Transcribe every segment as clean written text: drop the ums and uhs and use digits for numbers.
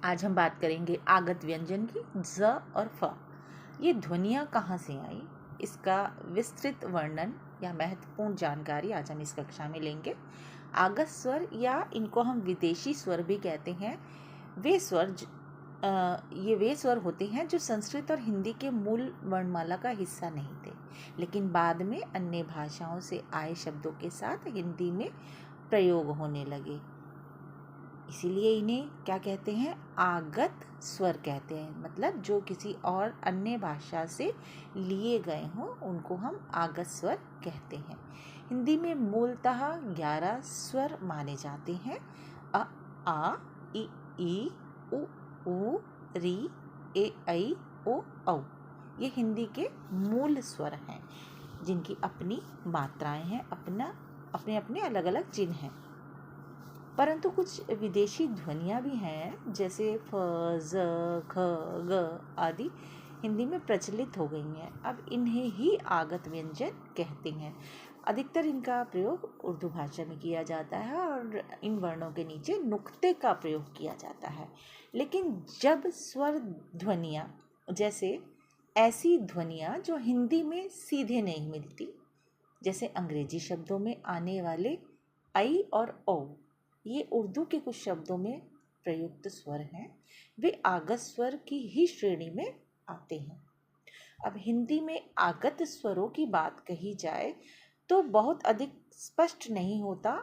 आज हम बात करेंगे आगत व्यंजन की ज और फ। ये ध्वनियाँ कहाँ से आई, इसका विस्तृत वर्णन या महत्वपूर्ण जानकारी आज हम इस कक्षा में लेंगे। आगत स्वर या इनको हम विदेशी स्वर भी कहते हैं, ये वे स्वर होते हैं जो संस्कृत और हिंदी के मूल वर्णमाला का हिस्सा नहीं थे, लेकिन बाद में अन्य भाषाओं से आए शब्दों के साथ हिंदी में प्रयोग होने लगे। इसीलिए इन्हें क्या कहते हैं, आगत स्वर कहते हैं। मतलब जो किसी और अन्य भाषा से लिए गए हों उनको हम आगत स्वर कहते हैं। हिंदी में मूलतः 11 स्वर माने जाते हैं। अ, आ, ई, उ, री, ए, ऐ, ओ, औ। ये हिंदी के मूल स्वर हैं जिनकी अपनी मात्राएं हैं, अपने अपने अलग अलग चिन्ह हैं। परंतु कुछ विदेशी ध्वनियाँ भी हैं, जैसे फ, ज, ख, ग आदि हिंदी में प्रचलित हो गई हैं। अब इन्हें ही आगत व्यंजन कहते हैं। अधिकतर इनका प्रयोग उर्दू भाषा में किया जाता है और इन वर्णों के नीचे नुक्ते का प्रयोग किया जाता है। लेकिन जब स्वर ध्वनियाँ, जैसे ऐसी ध्वनियाँ जो हिंदी में सीधे नहीं मिलती, जैसे अंग्रेजी शब्दों में आने वाले आई और ओ, ये उर्दू के कुछ शब्दों में प्रयुक्त स्वर हैं, वे आगत स्वर की ही श्रेणी में आते हैं। अब हिंदी में आगत स्वरों की बात कही जाए तो बहुत अधिक स्पष्ट नहीं होता,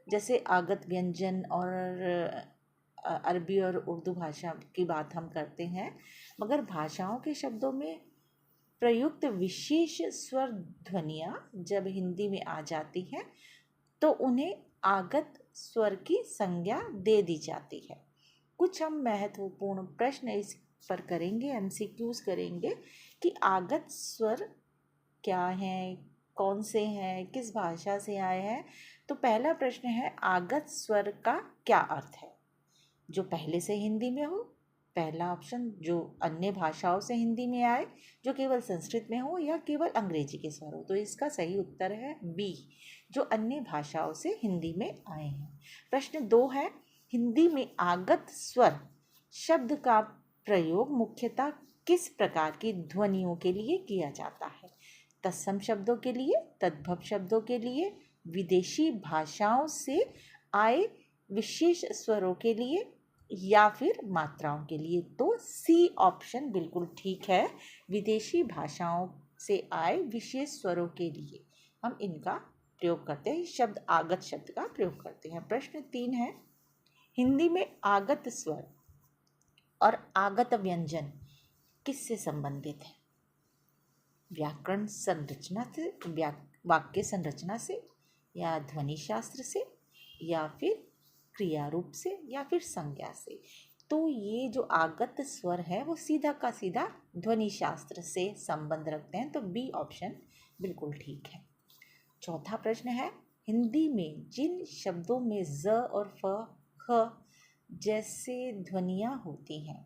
जैसे आगत व्यंजन और अरबी और उर्दू भाषा की बात हम करते हैं। मगर भाषाओं के शब्दों में प्रयुक्त विशेष स्वर ध्वनियाँ जब हिंदी में आ जाती हैं तो उन्हें आगत स्वर की संज्ञा दे दी जाती है। कुछ हम महत्वपूर्ण प्रश्न इस पर करेंगे, एमसीक्यूज करेंगे कि आगत स्वर क्या हैं, कौन से हैं, किस भाषा से आए हैं। तो पहला प्रश्न है, आगत स्वर का क्या अर्थ है? जो पहले से हिंदी में हो, पहला ऑप्शन। जो अन्य भाषाओं से हिंदी में आए, जो केवल संस्कृत में हो या केवल अंग्रेजी के स्वर हो। तो इसका सही उत्तर है बी, जो अन्य भाषाओं से हिंदी में आए हैं। प्रश्न 2 है, हिंदी में आगत स्वर शब्द का प्रयोग मुख्यतः किस प्रकार की ध्वनियों के लिए किया जाता है? तत्सम शब्दों के लिए, तद्भव शब्दों के लिए, विदेशी भाषाओं से आए विशेष स्वरों के लिए या फिर मात्राओं के लिए? तो सी ऑप्शन बिल्कुल ठीक है, विदेशी भाषाओं से आए विशेष स्वरों के लिए हम इनका प्रयोग करते हैं, शब्द आगत शब्द का प्रयोग करते हैं। प्रश्न 3 है, हिंदी में आगत स्वर और आगत व्यंजन किससे संबंधित है? व्याकरण संरचना से, वाक्य संरचना से, या ध्वनि शास्त्र से, या फिर क्रिया रूप से, या फिर संज्ञा से? तो ये जो आगत स्वर है वो सीधा का सीधा ध्वनि शास्त्र से संबंध रखते हैं, तो बी ऑप्शन बिल्कुल ठीक है। चौथा प्रश्न है, हिंदी में जिन शब्दों में ज और फ, ख जैसे ध्वनियाँ होती हैं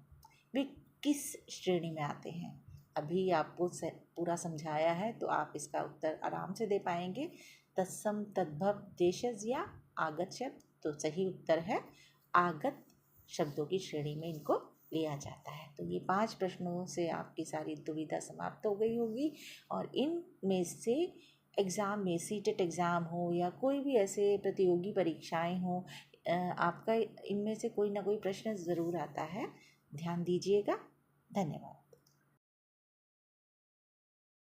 वे किस श्रेणी में आते हैं? अभी आपको पूरा समझाया है तो आप इसका उत्तर आराम से दे पाएंगे। तत्सम, तद्भव, देशज या आगत शब्द? तो सही उत्तर है आगत शब्दों की श्रेणी में इनको लिया जाता है। तो ये 5 प्रश्नों से आपकी सारी दुविधा समाप्त हो गई होगी और इन में से एग्ज़ाम में, सीटेट एग्ज़ाम हो या कोई भी ऐसे प्रतियोगी परीक्षाएं हो, आपका इनमें से कोई ना कोई प्रश्न ज़रूर आता है। ध्यान दीजिएगा। धन्यवाद।